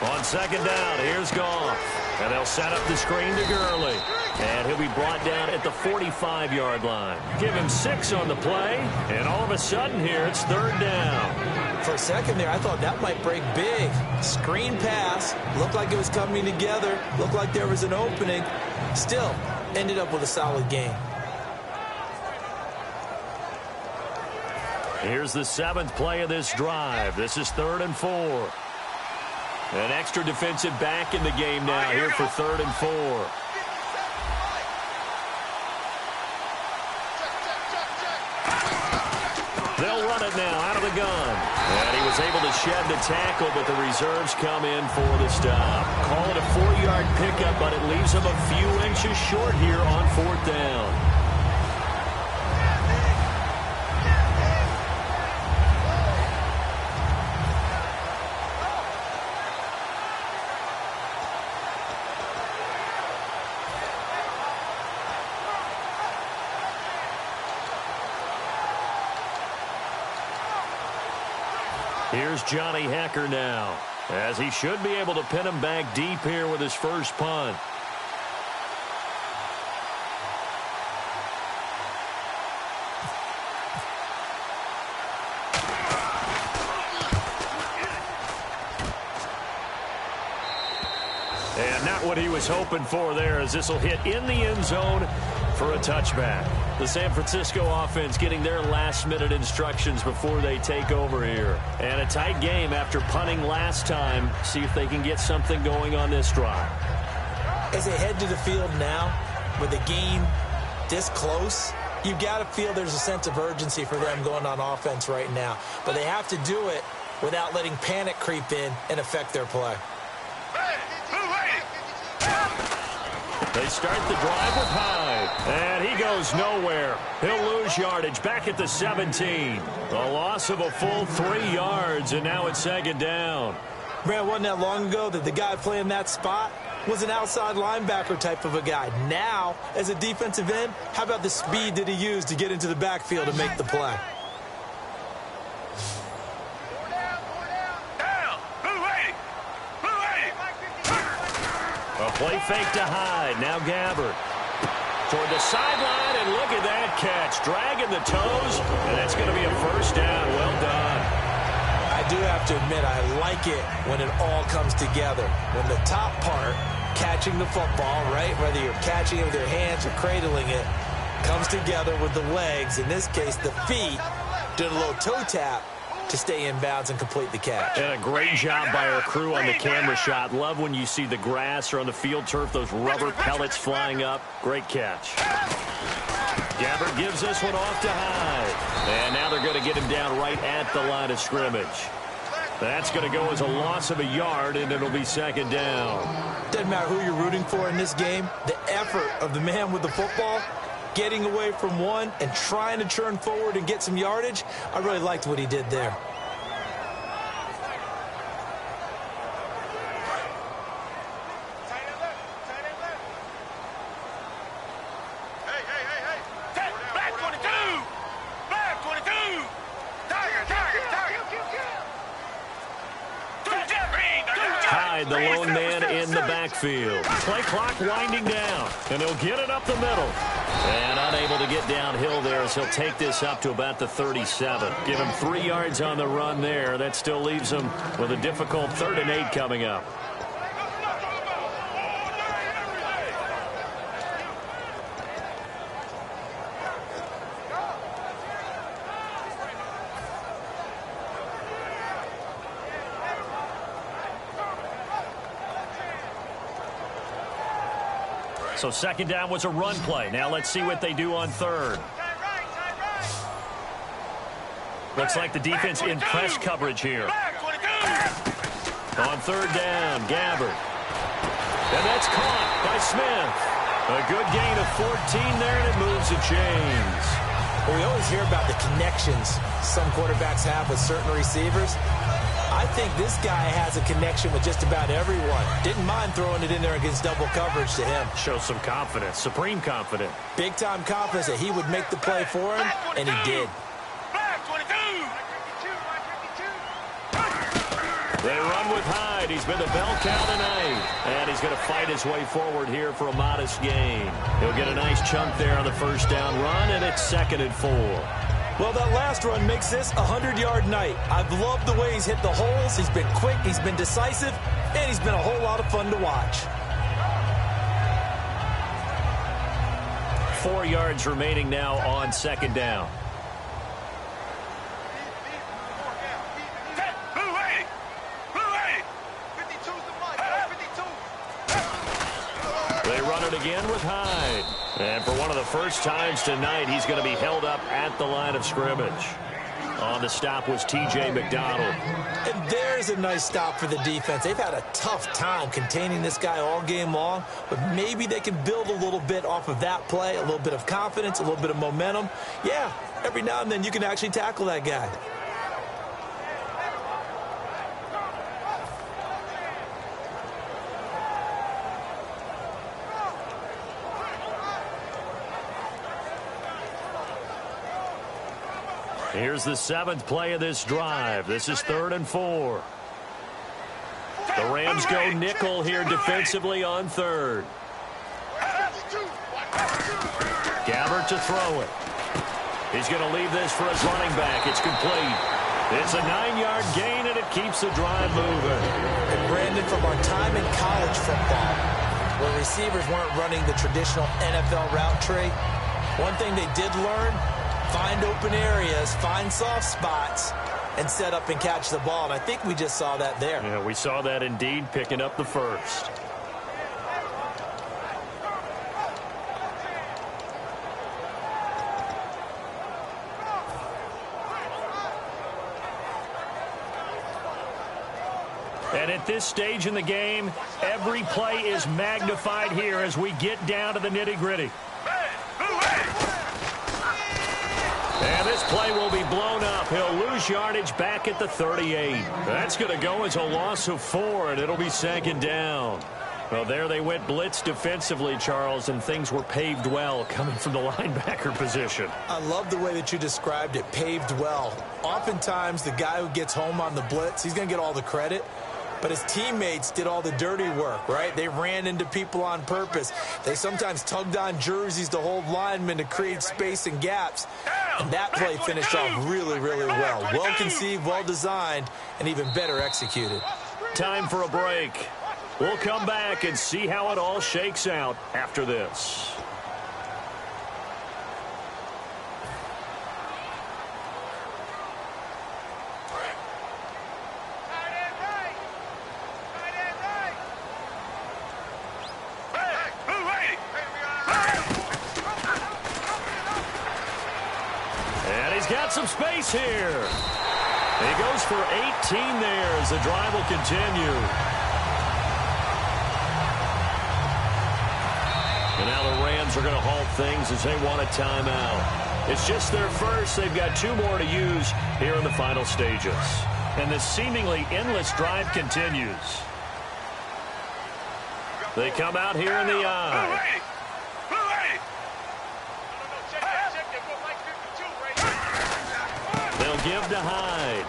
On second down, here's Goff. And they'll set up the screen to Gurley. And he'll be brought down at the 45-yard line. Give him 6 on the play. And all of a sudden here, it's 3rd down. For a second there, I thought that might break big. Screen pass. Looked like it was coming together. Looked like there was an opening. Still, ended up with a solid game. Here's the 7th play of this drive. This is 3rd and 4. An extra defensive back in the game now here for 3rd and 4. They'll run it now out of the gun. And he was able to shed the tackle, but the reserves come in for the stop. Call it a 4-yard pickup, but it leaves him a few inches short here on 4th down. Here's Johnny Hecker now, as he should be able to pin him back deep here with his first punt. And not what he was hoping for there, as this will hit in the end zone for a touchback. The San Francisco offense getting their last-minute instructions before they take over here. And a tight game after punting last time. See if they can get something going on this drive. As they head to the field now, with the game this close, you've got to feel there's a sense of urgency for them going on offense right now. But they have to do it without letting panic creep in and affect their play. They start the drive with Hyde, and he goes nowhere. He'll lose yardage back at the 17. A loss of a full 3 yards, and now it's second down. Brad, wasn't that long ago that the guy playing that spot was an outside linebacker type of a guy. Now, as a defensive end, how about the speed that he used to get into the backfield and make the play? A play fake to Hyde. Now Gabbert toward the sideline, and look at that catch. Dragging the toes, and it's going to be a first down. Well done. I do have to admit, I like it when it all comes together. When the top part, catching the football, right, whether you're catching it with your hands or cradling it, comes together with the legs, in this case the feet, doing a little toe tap to stay in bounds and complete the catch. And a great job by our crew on the camera shot. Love when you see the grass or on the field turf, those rubber pellets flying up. Great catch. Gabbert gives this one off to Hyde. And now they're going to get him down right at the line of scrimmage. That's going to go as a loss of a yard, and it'll be second down. Doesn't matter who you're rooting for in this game. The effort of the man with the football, getting away from one and trying to turn forward and get some yardage, I really liked what he did there. Hyde, the lone man in the backfield. Play clock winding down, and he'll get it up the middle. And unable to get downhill there as he'll take this up to about the 37. Give him 3 yards on the run there. That still leaves him with a difficult 3rd and 8 coming up. So second down was a run play. Now let's see what they do on 3rd. Looks like the defense in press coverage here. On 3rd down, Gabbert. And that's caught by Smith. A good gain of 14 there, and it moves the chains. Well, we always hear about the connections some quarterbacks have with certain receivers. I think this guy has a connection with just about everyone. Didn't mind throwing it in there against double coverage to him. Shows some confidence, supreme confidence. Big-time confidence that he would make the play for him, and he did. They run with Hyde. He's been the bell cow tonight. And he's going to fight his way forward here for a modest gain. He'll get a nice chunk there on the first down run, and it's 2nd and 4. Well, that last run makes this a 100-yard night. I've loved the way he's hit the holes. He's been quick, he's been decisive, and he's been a whole lot of fun to watch. 4 yards remaining now on 2nd down. They run it again with Hyde. And for one of the first times tonight, he's going to be held up at the line of scrimmage. On the stop was T.J. McDonald. And there's a nice stop for the defense. They've had a tough time containing this guy all game long, but maybe they can build a little bit off of that play, a little bit of confidence, a little bit of momentum. Yeah, every now and then you can actually tackle that guy. Here's the 7th play of this drive. This is 3rd and 4. The Rams go nickel here defensively on 3rd. Gabbert to throw it. He's going to leave this for his running back. It's complete. It's a 9-yard gain, and it keeps the drive moving. And Brandon, from our time in college football, where receivers weren't running the traditional NFL route tree, one thing they did learn, find open areas, find soft spots, and set up and catch the ball. And I think we just saw that there. Yeah, we saw that indeed, picking up the first. And at this stage in the game, every play is magnified here as we get down to the nitty-gritty. And this play will be blown up. He'll lose yardage back at the 38. That's going to go as a loss of 4, and it'll be 2nd down. Well, there they went blitz defensively, Charles, and things were paved well coming from the linebacker position. I love the way that you described it, paved well. Oftentimes, the guy who gets home on the blitz, he's going to get all the credit. But his teammates did all the dirty work, right? They ran into people on purpose. They sometimes tugged on jerseys to hold linemen to create space and gaps. And that play finished off really, really well. Well conceived, well designed, and even better executed. Time for a break. We'll come back and see how it all shakes out after this. Got some space here. He goes for 18 there as the drive will continue. And now the Rams are going to halt things as they want a timeout. It's just their first. They've got 2 more to use here in the final stages. And this seemingly endless drive continues. They come out here in the eye. Give to Hyde.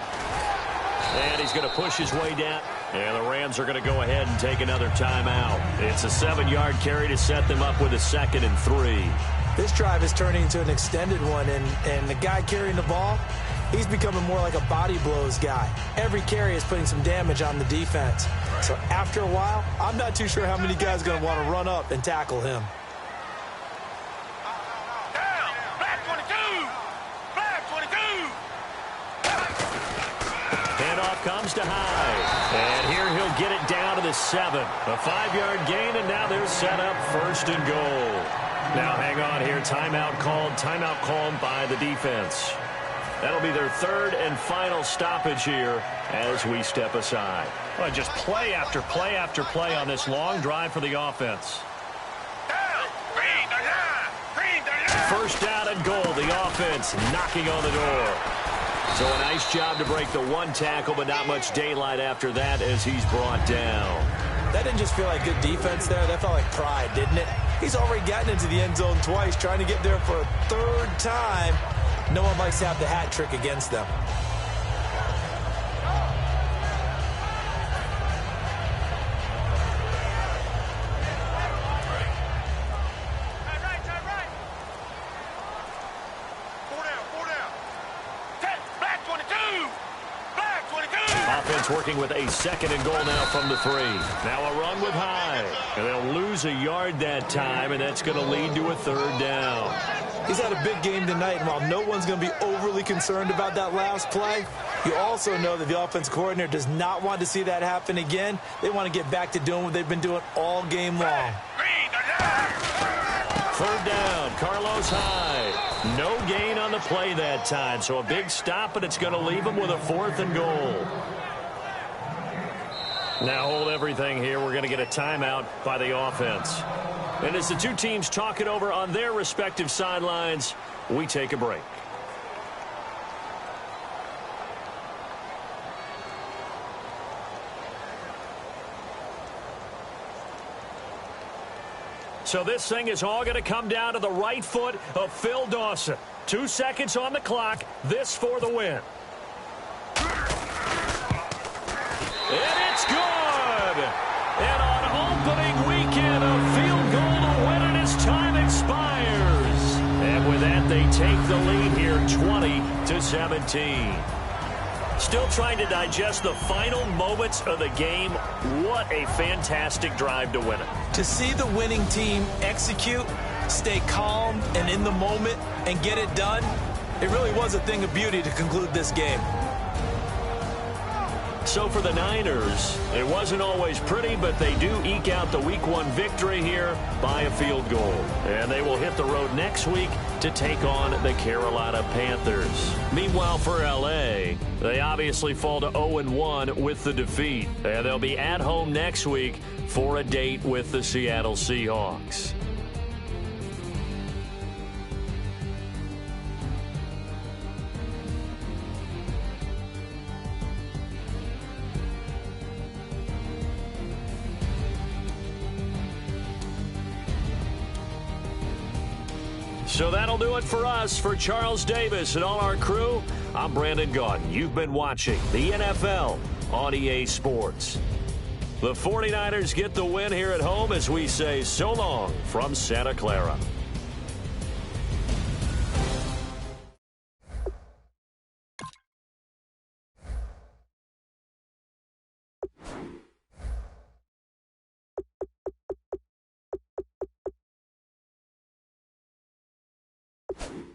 And he's going to push his way down. And the Rams are going to go ahead and take another timeout. It's a 7-yard carry to set them up with a 2nd and 3. This drive is turning into an extended one, and the guy carrying the ball, he's becoming more like a body blows guy. Every carry is putting some damage on the defense. So after a while, I'm not too sure how many guys are going to want to run up and tackle him. Comes to Hyde. And here he'll get it down to the 7. A 5-yard gain, and now they're set up 1st and goal. Now hang on here. Timeout called by the defense. That'll be their 3rd and final stoppage here as we step aside. Well, just play after play after play on this long drive for the offense. First down and goal. The offense knocking on the door. So a nice job to break the 1 tackle, but not much daylight after that as he's brought down. That didn't just feel like good defense there. That felt like pride, didn't it? He's already gotten into the end zone twice, trying to get there for a 3rd time. No one likes to have the hat trick against them. Working with a 2nd and goal now from the 3. Now a run with Hyde. And they'll lose a yard that time, and that's going to lead to a 3rd down. He's had a big game tonight, and while no one's going to be overly concerned about that last play, you also know that the offense coordinator does not want to see that happen again. They want to get back to doing what they've been doing all game long. 3rd down, Carlos Hyde. No gain on the play that time, so a big stop, but it's going to leave him with a 4th and goal. Now hold everything here. We're going to get a timeout by the offense. And as the 2 teams talk it over on their respective sidelines, we take a break. So this thing is all going to come down to the right foot of Phil Dawson. 2 seconds on the clock. This for the win. And it's good. And on opening weekend, a field goal to win it as time expires. And with that, they take the lead here 20-17. Still trying to digest the final moments of the game. What a fantastic drive to win it. To see the winning team execute, stay calm and in the moment, and get it done, it really was a thing of beauty to conclude this game. So for the Niners, it wasn't always pretty, but they do eke out the Week 1 victory here by a field goal. And they will hit the road next week to take on the Carolina Panthers. Meanwhile, for L.A., they obviously fall to 0-1 with the defeat. And they'll be at home next week for a date with the Seattle Seahawks. So that'll do it for us. For Charles Davis and all our crew, I'm Brandon Gaudin. You've been watching the NFL on EA Sports. The 49ers get the win here at home as we say so long from Santa Clara. You